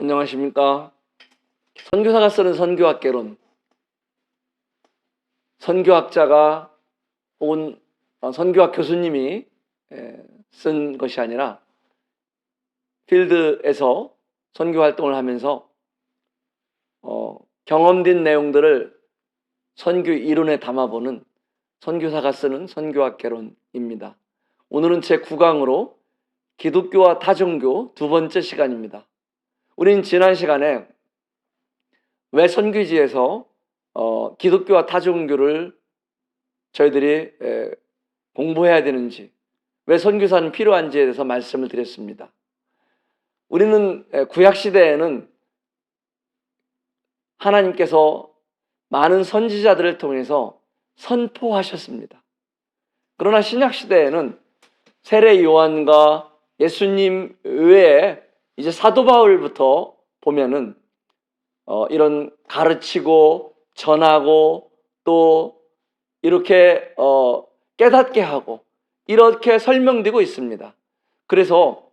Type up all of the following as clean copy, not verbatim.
안녕하십니까. 선교사가 쓰는 선교학개론, 선교학자가 혹은 선교학 교수님이 쓴 것이 아니라 필드에서 선교활동을 하면서 경험된 내용들을 선교 이론에 담아보는 선교사가 쓰는 선교학개론입니다. 오늘은 제 9강으로 기독교와 타종교 두 번째 시간입니다. 우린 지난 시간에 왜 선교지에서 기독교와 타종교를 저희들이 공부해야 되는지, 왜 선교사는 필요한지에 대해서 말씀을 드렸습니다. 우리는 구약시대에는 하나님께서 많은 선지자들을 통해서 선포하셨습니다. 그러나 신약시대에는 세례 요한과 예수님 외에 이제 사도 바울부터 보면은 이런 가르치고 전하고 또 이렇게 깨닫게 하고 이렇게 설명되고 있습니다. 그래서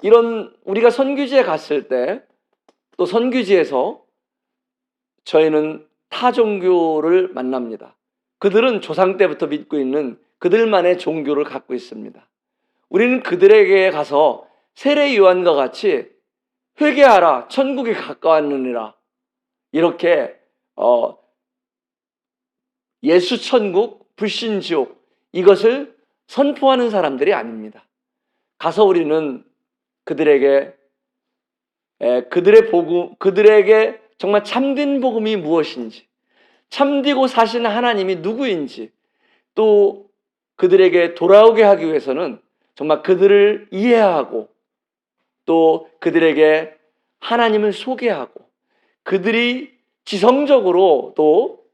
이런 우리가 선교지에 갔을 때 또 선교지에서 저희는 타종교를 만납니다. 그들은 조상 때부터 믿고 있는 그들만의 종교를 갖고 있습니다. 우리는 그들에게 가서 세례 요한과 같이 회개하라 천국이 가까웠느니라 이렇게 예수 천국 불신 지옥 이것을 선포하는 사람들이 아닙니다. 가서 우리는 그들에게 그들의 복음, 그들에게 정말 참된 복음이 무엇인지, 참되고 사시는 하나님이 누구인지, 또 그들에게 돌아오게 하기 위해서는 정말 그들을 이해하고 또 그들에게 하나님을 소개하고 그들이 지성적으로 또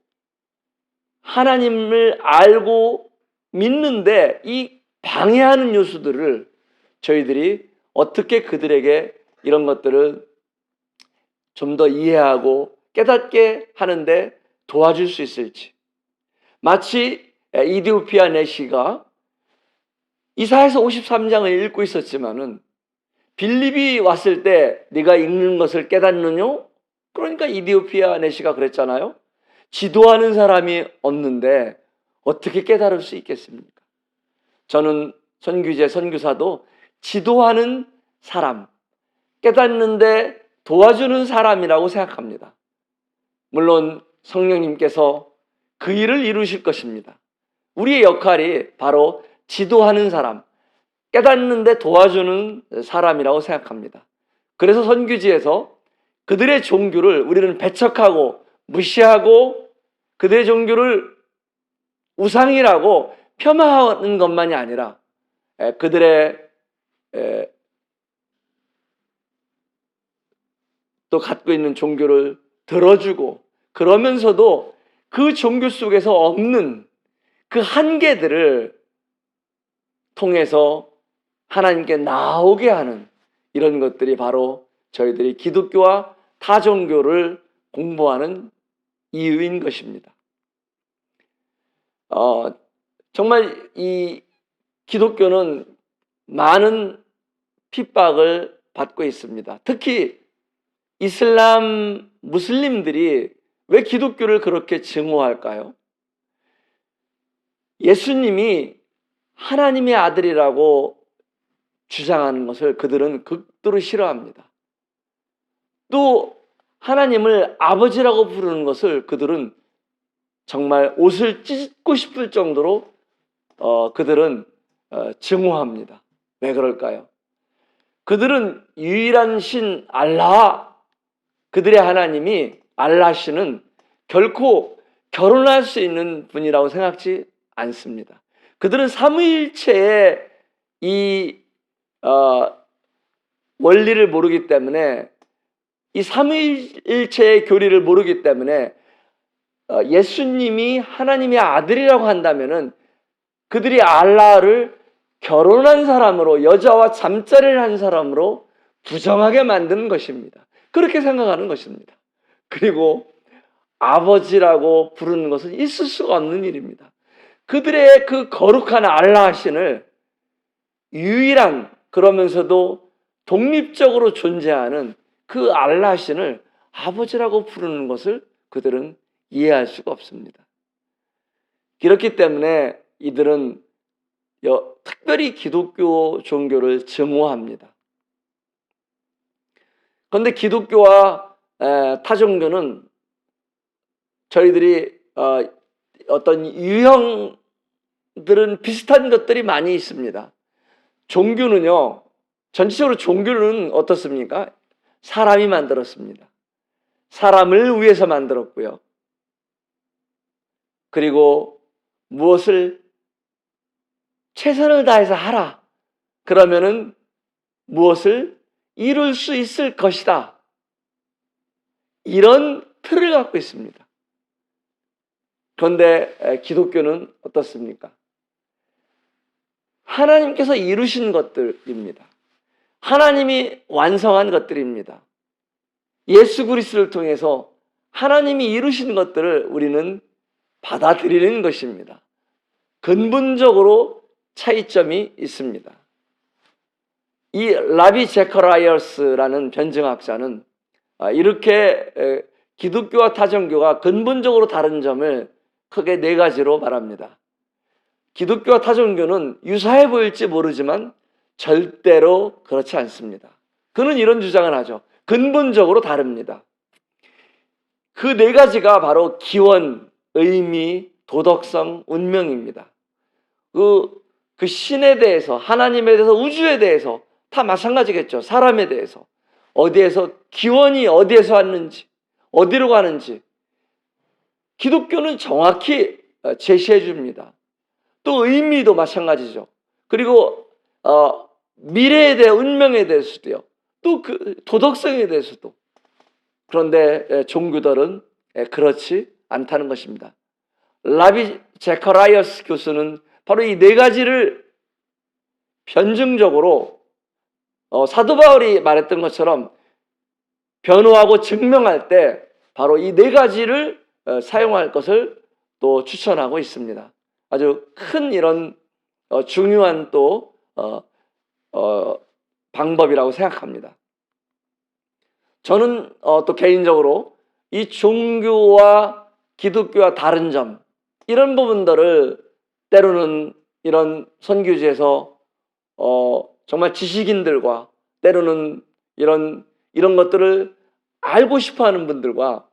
하나님을 알고 믿는데 이 방해하는 요소들을 저희들이 어떻게 그들에게 이런 것들을 좀 더 이해하고 깨닫게 하는데 도와줄 수 있을지. 마치 이디오피아 내시가 이사야서 53장을 읽고 있었지만은 빌립이 왔을 때 네가 읽는 것을 깨닫느냐? 그러니까 이디오피아 내시가 그랬잖아요. 지도하는 사람이 없는데 어떻게 깨달을 수 있겠습니까? 저는 선교제 선교사도 지도하는 사람, 깨닫는데 도와주는 사람이라고 생각합니다. 물론 성령님께서 그 일을 이루실 것입니다. 우리의 역할이 바로 지도하는 사람, 깨닫는데 도와주는 사람이라고 생각합니다. 그래서 선교지에서 그들의 종교를 우리는 배척하고 무시하고 그들의 종교를 우상이라고 폄하하는 것만이 아니라 그들의 또 갖고 있는 종교를 들어주고 그러면서도 그 종교 속에서 없는 그 한계들을 통해서 하나님께 나오게 하는 이런 것들이 바로 저희들이 기독교와 타종교를 공부하는 이유인 것입니다. 정말 이 기독교는 많은 핍박을 받고 있습니다. 특히 이슬람 무슬림들이 왜 기독교를 그렇게 증오할까요? 예수님이 하나님의 아들이라고 주장하는 것을 그들은 극도로 싫어합니다. 또 하나님을 아버지라고 부르는 것을 그들은 정말 옷을 찢고 싶을 정도로 그들은 증오합니다. 왜 그럴까요? 그들은 유일한 신 알라, 그들의 하나님이 알라시는 결코 결혼할 수 있는 분이라고 생각지 않습니다. 그들은 삼위일체의 이 원리를 모르기 때문에 이 삼위일체의 교리를 모르기 때문에 예수님이 하나님의 아들이라고 한다면은 그들이 알라를 결혼한 사람으로 여자와 잠자리를 한 사람으로 부정하게 만드는 것입니다. 그렇게 생각하는 것입니다. 그리고 아버지라고 부르는 것은 있을 수가 없는 일입니다. 그들의 그 거룩한 알라 신을 유일한 그러면서도 독립적으로 존재하는 그 알라 신을 아버지라고 부르는 것을 그들은 이해할 수가 없습니다. 그렇기 때문에 이들은 특별히 기독교 종교를 증오합니다. 그런데 기독교와 타 종교는 저희들이 어떤 유형들은 비슷한 것들이 많이 있습니다. 종교는요, 전체적으로 종교는 어떻습니까? 사람이 만들었습니다. 사람을 위해서 만들었고요. 그리고 무엇을 최선을 다해서 하라. 그러면은 무엇을 이룰 수 있을 것이다. 이런 틀을 갖고 있습니다. 그런데 기독교는 어떻습니까? 하나님께서 이루신 것들입니다. 하나님이 완성한 것들입니다. 예수 그리스도를 통해서 하나님이 이루신 것들을 우리는 받아들이는 것입니다. 근본적으로 차이점이 있습니다. 이 라비 제커라이어스라는 변증학자는 이렇게 기독교와 타종교가 근본적으로 다른 점을 크게 네 가지로 말합니다. 기독교와 타종교는 유사해 보일지 모르지만 절대로 그렇지 않습니다. 그는 이런 주장을 하죠. 근본적으로 다릅니다. 그 네 가지가 바로 기원, 의미, 도덕성, 운명입니다. 그 신에 대해서, 하나님에 대해서, 우주에 대해서 다 마찬가지겠죠. 사람에 대해서. 어디에서, 기원이 어디에서 왔는지, 어디로 가는지. 기독교는 정확히 제시해 줍니다. 또 의미도 마찬가지죠. 그리고 미래에 대해, 운명에 대해서도요. 또 그 도덕성에 대해서도. 그런데 종교들은 그렇지 않다는 것입니다. 라비 제커라이어스 교수는 바로 이 네 가지를 변증적으로 사도 바울이 말했던 것처럼 변호하고 증명할 때 바로 이 네 가지를 사용할 것을 또 추천하고 있습니다. 아주 큰 이런 중요한 또 방법이라고 생각합니다. 저는 또 개인적으로 이 종교와 기독교와 다른 점, 이런 부분들을 때로는 이런 선교지에서 정말 지식인들과 때로는 이런 것들을 알고 싶어하는 분들과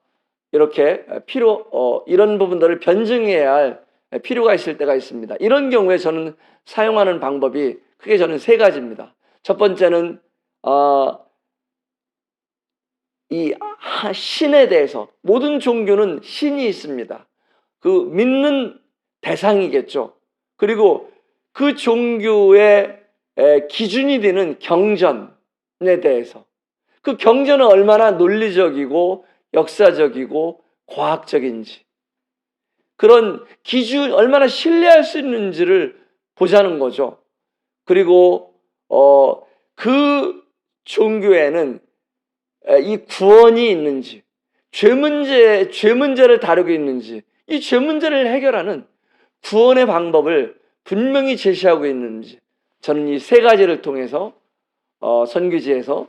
이렇게 이런 부분들을 변증해야 할 필요가 있을 때가 있습니다. 이런 경우에 저는 사용하는 방법이 크게 저는 세 가지입니다. 첫 번째는 이 신에 대해서, 모든 종교는 신이 있습니다. 그 믿는 대상이겠죠. 그리고 그 종교의 기준이 되는 경전에 대해서, 그 경전은 얼마나 논리적이고 역사적이고 과학적인지, 그런 기준 얼마나 신뢰할 수 있는지를 보자는 거죠. 그리고 그 종교에는 이 구원이 있는지, 죄 문제를 다루고 있는지, 이 죄 문제를 해결하는 구원의 방법을 분명히 제시하고 있는지, 저는 이 세 가지를 통해서 선교지에서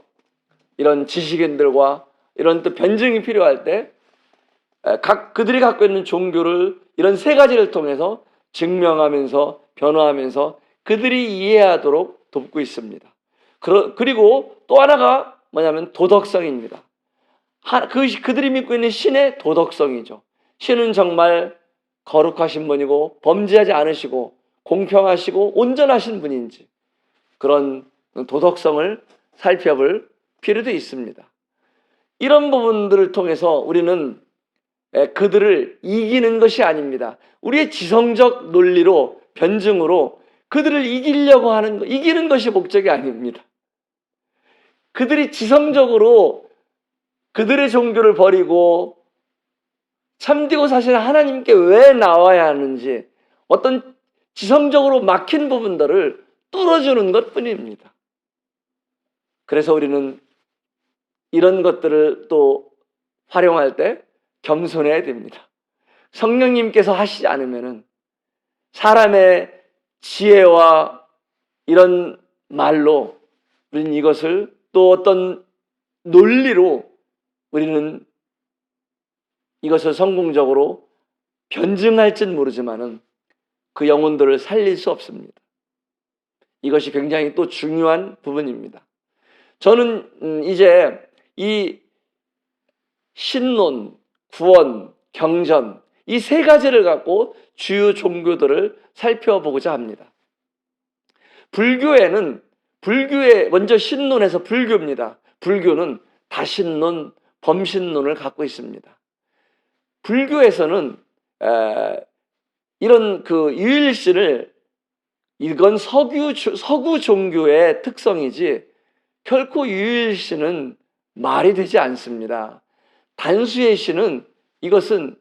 이런 지식인들과 이런 또 변증이 필요할 때 그들이 갖고 있는 종교를 이런 세 가지를 통해서 증명하면서 변화하면서 그들이 이해하도록 돕고 있습니다. 그리고 또 하나가 뭐냐면 도덕성입니다. 그들이 믿고 있는 신의 도덕성이죠. 신은 정말 거룩하신 분이고 범죄하지 않으시고 공평하시고 온전하신 분인지, 그런 도덕성을 살펴볼 필요도 있습니다. 이런 부분들을 통해서 우리는 그들을 이기는 것이 아닙니다. 우리의 지성적 논리로, 변증으로 그들을 이기는 것이 목적이 아닙니다. 그들이 지성적으로 그들의 종교를 버리고 참되고 사실 하나님께 왜 나와야 하는지, 어떤 지성적으로 막힌 부분들을 뚫어주는 것뿐입니다. 그래서 우리는 이런 것들을 또 활용할 때 겸손해야 됩니다. 성령님께서 하시지 않으면은 사람의 지혜와 이런 말로 우리는 이것을 또 어떤 논리로 우리는 이것을 성공적으로 변증할지는 모르지만은 그 영혼들을 살릴 수 없습니다. 이것이 굉장히 또 중요한 부분입니다. 저는 이제 이 신론, 구원, 경전 이 세 가지를 갖고 주요 종교들을 살펴보고자 합니다. 불교에는 먼저 신론에서 불교입니다. 불교는 다신론, 범신론을 갖고 있습니다. 불교에서는 이런 그 유일신을 이건 서구 종교의 특성이지 결코 유일신은 말이 되지 않습니다. 단수의 신은 이것은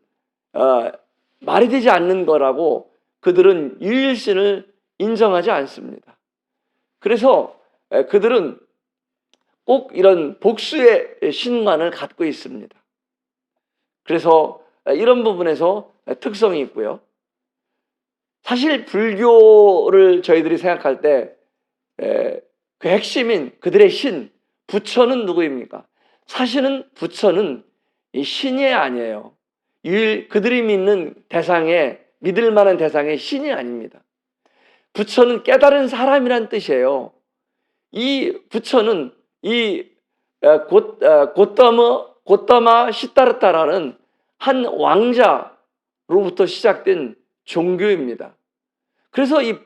말이 되지 않는 거라고 그들은 유일신을 인정하지 않습니다. 그래서 그들은 꼭 이런 복수의 신관을 갖고 있습니다. 그래서 이런 부분에서 특성이 있고요. 사실 불교를 저희들이 생각할 때 그 핵심인 그들의 신, 부처는 누구입니까? 사실은 부처는 이 신이 아니에요. 그들이 믿는 대상의 믿을 만한 대상의 신이 아닙니다. 부처는 깨달은 사람이란 뜻이에요. 이 부처는 이 고타마 시타르타라는 한 왕자로부터 시작된 종교입니다. 그래서 이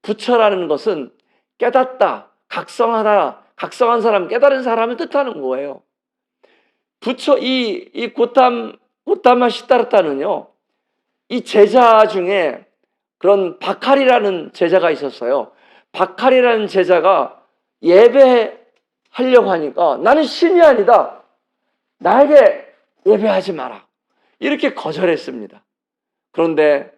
부처라는 것은 깨닫다, 각성하다, 각성한 사람, 깨달은 사람을 뜻하는 거예요. 부처 이 고타마 시타르타는요, 이 제자 중에 그런 바칼이라는 제자가 있었어요. 바칼이라는 제자가 예배하려고 하니까 나는 신이 아니다. 나에게 예배하지 마라. 이렇게 거절했습니다. 그런데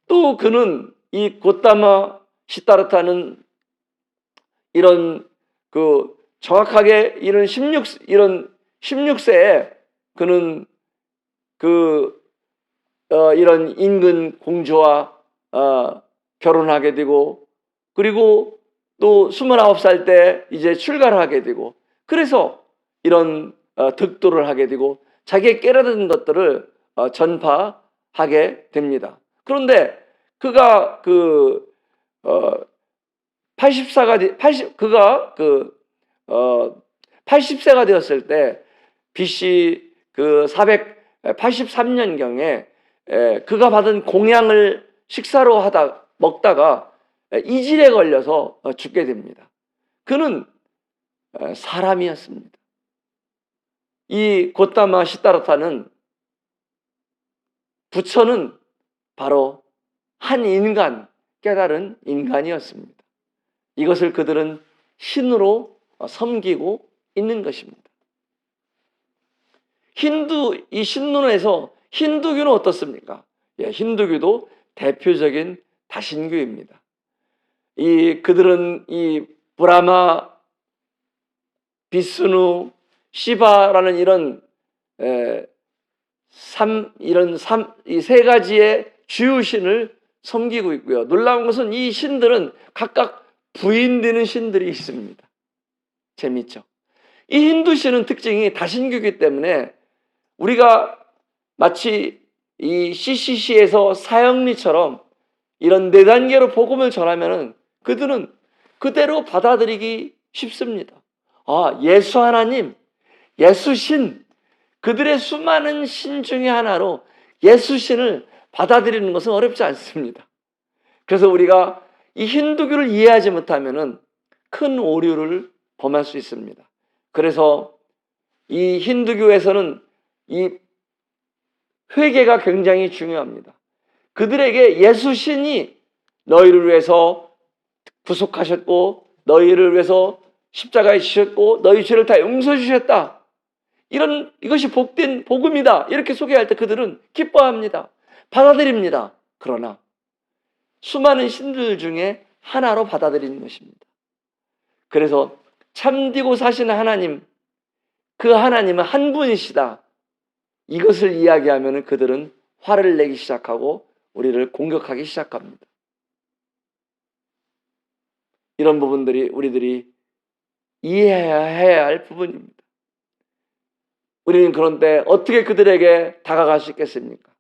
또 그는 이 고타마 시타르타는 이런 그 정확하게 이런 16세에 그는 이런 인근 공주와 결혼하게 되고 그리고 또 29살 때 이제 출가를 하게 되고 그래서 이런 득도를 하게 되고 자기의 깨달은 것들을 전파하게 됩니다. 그런데 그가 80세가 되었을 때 BC 483년경에 그가 받은 공양을 식사로 먹다가 이질에 걸려서 죽게 됩니다. 그는 사람이었습니다. 이 고타마 시타르타는 부처는 바로 한 인간, 깨달은 인간이었습니다. 이것을 그들은 신으로 섬기고 있는 것입니다. 이 신론에서 힌두교는 어떻습니까? 힌두교도 대표적인 다신교입니다. 그들은 이 브라마, 비스누, 시바라는 이 세 가지의 주요 신을 섬기고 있고요. 놀라운 것은 이 신들은 각각 부인되는 신들이 있습니다. 재밌죠? 이 힌두신은 특징이 다신교이기 때문에 우리가 마치 이 CCC에서 사형리처럼 이런 4단계로 복음을 전하면은 그들은 그대로 받아들이기 쉽습니다. 예수 하나님, 예수 신, 그들의 수많은 신 중에 하나로 예수 신을 받아들이는 것은 어렵지 않습니다. 그래서 우리가 이 힌두교를 이해하지 못하면은 큰 오류를 범할 수 있습니다. 그래서 이 힌두교에서는 이 회개가 굉장히 중요합니다. 그들에게 예수 신이 너희를 위해서 구속하셨고 너희를 위해서 십자가에 지셨고 너희 죄를 다 용서해 주셨다. 이것이 복된 복음이다. 이렇게 소개할 때 그들은 기뻐합니다. 받아들입니다. 그러나 수많은 신들 중에 하나로 받아들이는 것입니다. 그래서 참되고 사시는 하나님, 그 하나님은 한 분이시다. 이것을 이야기하면 그들은 화를 내기 시작하고 우리를 공격하기 시작합니다. 이런 부분들이 우리들이 이해해야 할 부분입니다. 우리는 그런데 어떻게 그들에게 다가갈 수 있겠습니까?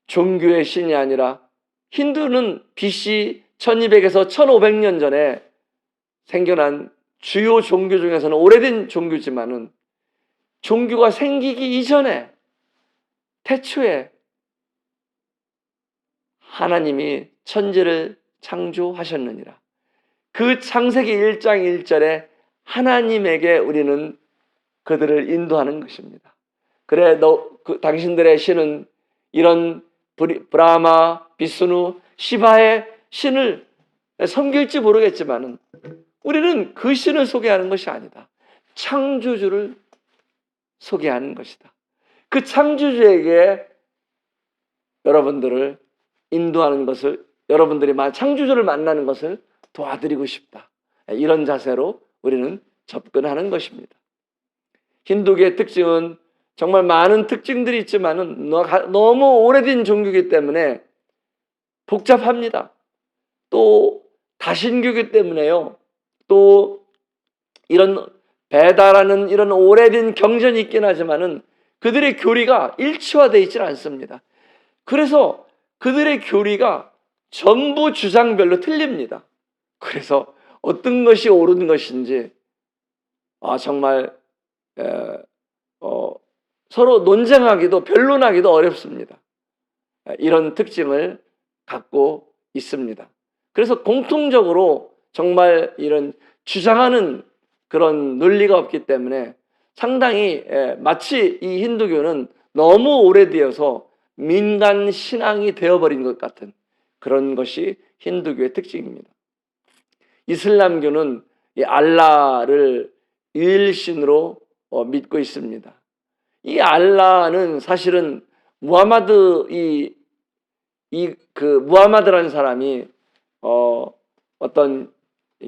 종교의 신이 아니라 힌두는 BC 1200에서 1500년 전에 생겨난 주요 종교 중에서는 오래된 종교지만은 종교가 생기기 이전에 태초에 하나님이 천지를 창조하셨느니라. 그 창세기 1장 1절에 하나님에게 우리는 그들을 인도하는 것입니다. 그래 당신들의 신은 이런 브라마, 비스누, 시바의 신을 섬길지 모르겠지만은 우리는 그 신을 소개하는 것이 아니다. 창조주를 소개하는 것이다. 그 창조주에게 여러분들을 인도하는 것을, 여러분들이 창조주를 만나는 것을 도와드리고 싶다. 이런 자세로 우리는 접근하는 것입니다. 힌두교의 특징은 정말 많은 특징들이 있지만은 너무 오래된 종교이기 때문에 복잡합니다. 또 다신교이기 때문에요. 또 이런 베다라는 이런 오래된 경전이 있긴 하지만은 그들의 교리가 일치화되어 있지는 않습니다. 그래서 그들의 교리가 전부 주장별로 틀립니다. 그래서 어떤 것이 옳은 것인지 정말 서로 논쟁하기도 변론하기도 어렵습니다. 이런 특징을 갖고 있습니다. 그래서 공통적으로 정말 이런 주장하는 그런 논리가 없기 때문에 상당히 마치 이 힌두교는 너무 오래되어서 민간 신앙이 되어버린 것 같은 그런 것이 힌두교의 특징입니다. 이슬람교는 이 알라를 유일신으로 믿고 있습니다. 이 알라는 사실은 무하마드라는 사람이 어떤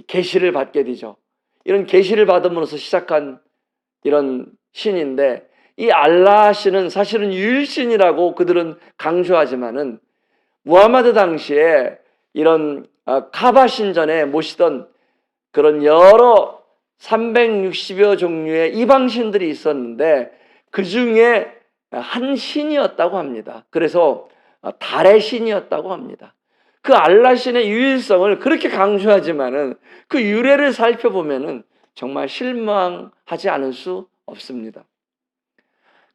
계시를 받게 되죠. 이런 계시를 받음으로써 시작한 이런 신인데, 이 알라 신은 사실은 유일신이라고 그들은 강조하지만은 무하마드 당시에 이런 카바 신전에 모시던 그런 여러 360여 종류의 이방신들이 있었는데 그 중에 한 신이었다고 합니다. 그래서 달의 신이었다고 합니다. 그 알라 신의 유일성을 그렇게 강조하지만은 그 유래를 살펴보면은 정말 실망하지 않을 수 없습니다.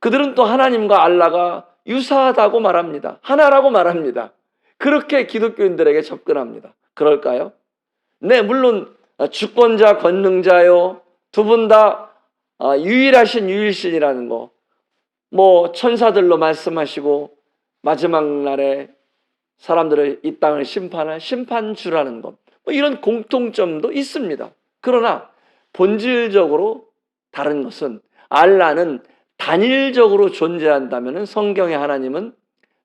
그들은 또 하나님과 알라가 유사하다고 말합니다. 하나라고 말합니다. 그렇게 기독교인들에게 접근합니다. 그럴까요? 네, 물론 주권자, 권능자요. 두 분 다 유일하신 유일신이라는 거. 천사들로 말씀하시고 마지막 날에 사람들을 이 땅을 심판할 심판주라는 것. 이런 공통점도 있습니다. 그러나 본질적으로 다른 것은 알라는 단일적으로 존재한다면 성경의 하나님은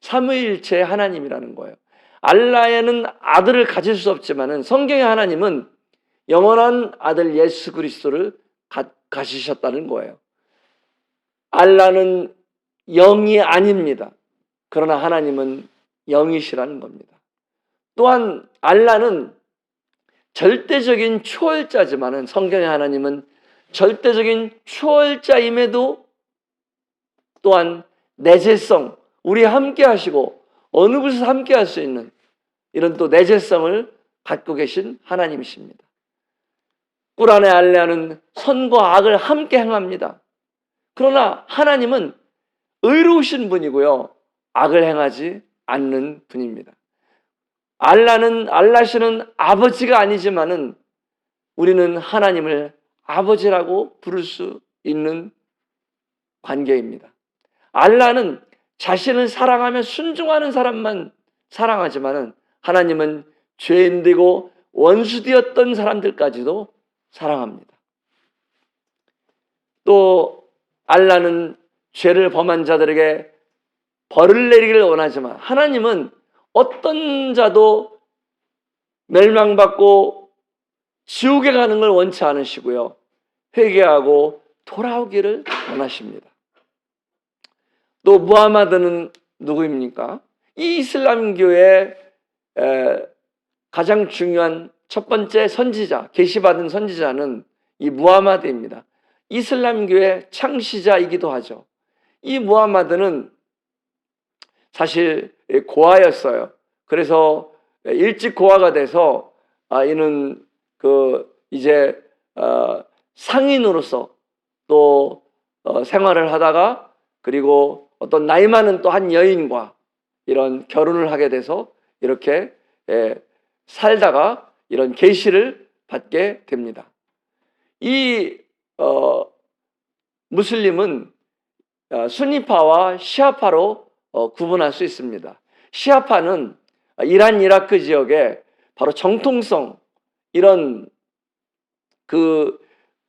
삼위일체의 하나님이라는 거예요. 알라에는 아들을 가질 수 없지만 성경의 하나님은 영원한 아들 예수 그리스도를 가지셨다는 거예요. 알라는 영이 아닙니다. 그러나 하나님은 영이시라는 겁니다. 또한 알라는 절대적인 초월자지만은 성경의 하나님은 절대적인 초월자임에도 또한 내재성, 우리 함께 하시고 어느 곳에서 함께 할 수 있는 이런 또 내재성을 갖고 계신 하나님이십니다. 꾸란의 알라는 선과 악을 함께 행합니다. 그러나 하나님은 의로우신 분이고요, 악을 행하지 않는 분입니다. 알라시는 아버지가 아니지만은 우리는 하나님을 아버지라고 부를 수 있는 관계입니다. 알라는 자신을 사랑하며 순종하는 사람만 사랑하지만은 하나님은 죄인되고 원수되었던 사람들까지도 사랑합니다. 또 알라는 죄를 범한 자들에게 벌을 내리기를 원하지만 하나님은 어떤 자도 멸망받고 지옥에 가는 걸 원치 않으시고요, 회개하고 돌아오기를 원하십니다. 또 무하마드는 누구입니까? 이 이슬람교의 가장 중요한 첫 번째 선지자, 계시받은 선지자는 이 무하마드입니다. 이슬람교의 창시자이기도 하죠. 이 무하마드는 사실 고아였어요. 그래서 일찍 고아가 돼서 이는 이제 상인으로서 또 생활을 하다가, 그리고 어떤 나이 많은 또 한 여인과 이런 결혼을 하게 돼서 이렇게 살다가 이런 계시를 받게 됩니다. 이 무슬림은 수니파와 시아파로 구분할 수 있습니다. 시아파는 이란 이라크 지역에 바로 정통성, 이런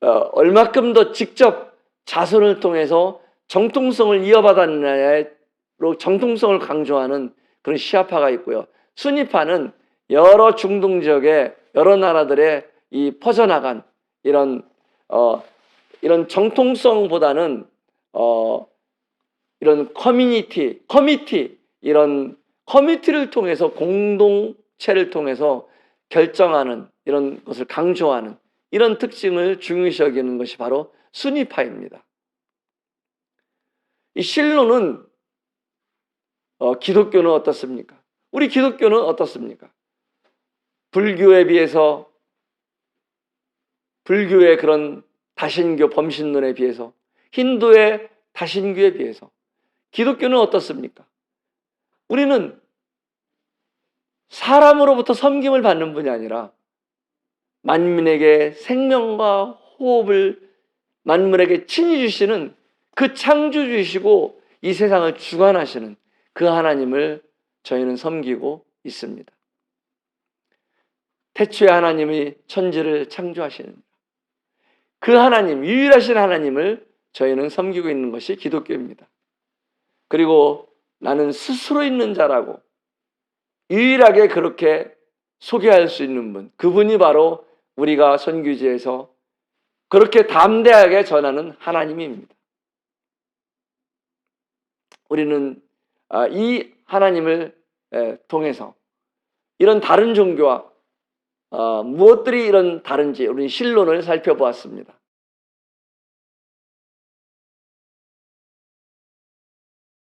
얼마큼 더 직접 자손을 통해서 정통성을 이어받았느냐로 정통성을 강조하는 그런 시아파가 있고요. 수니파는 여러 중동 지역의 여러 나라들의 이 퍼져나간 이런 정통성보다는 이런 이런 커뮤니티를 통해서, 공동체를 통해서 결정하는 이런 것을 강조하는 이런 특징을 중요시 여기는 것이 바로 수니파입니다. 이 실로는 기독교는 어떻습니까? 우리 기독교는 어떻습니까? 불교에 비해서, 불교의 그런 다신교 범신론에 비해서, 힌두의 다신교에 비해서 기독교는 어떻습니까? 우리는 사람으로부터 섬김을 받는 분이 아니라 만민에게 생명과 호흡을 만물에게 친히 주시는 그 창조주이시고 이 세상을 주관하시는 그 하나님을 저희는 섬기고 있습니다. 태초에 하나님이 천지를 창조하시는 그 하나님, 유일하신 하나님을 저희는 섬기고 있는 것이 기독교입니다. 그리고 나는 스스로 있는 자라고 유일하게 그렇게 소개할 수 있는 분, 그분이 바로 우리가 선교지에서 그렇게 담대하게 전하는 하나님입니다. 우리는 이 하나님을 통해서 이런 다른 종교와 무엇들이 이런 다른지 우리 신론을 살펴보았습니다.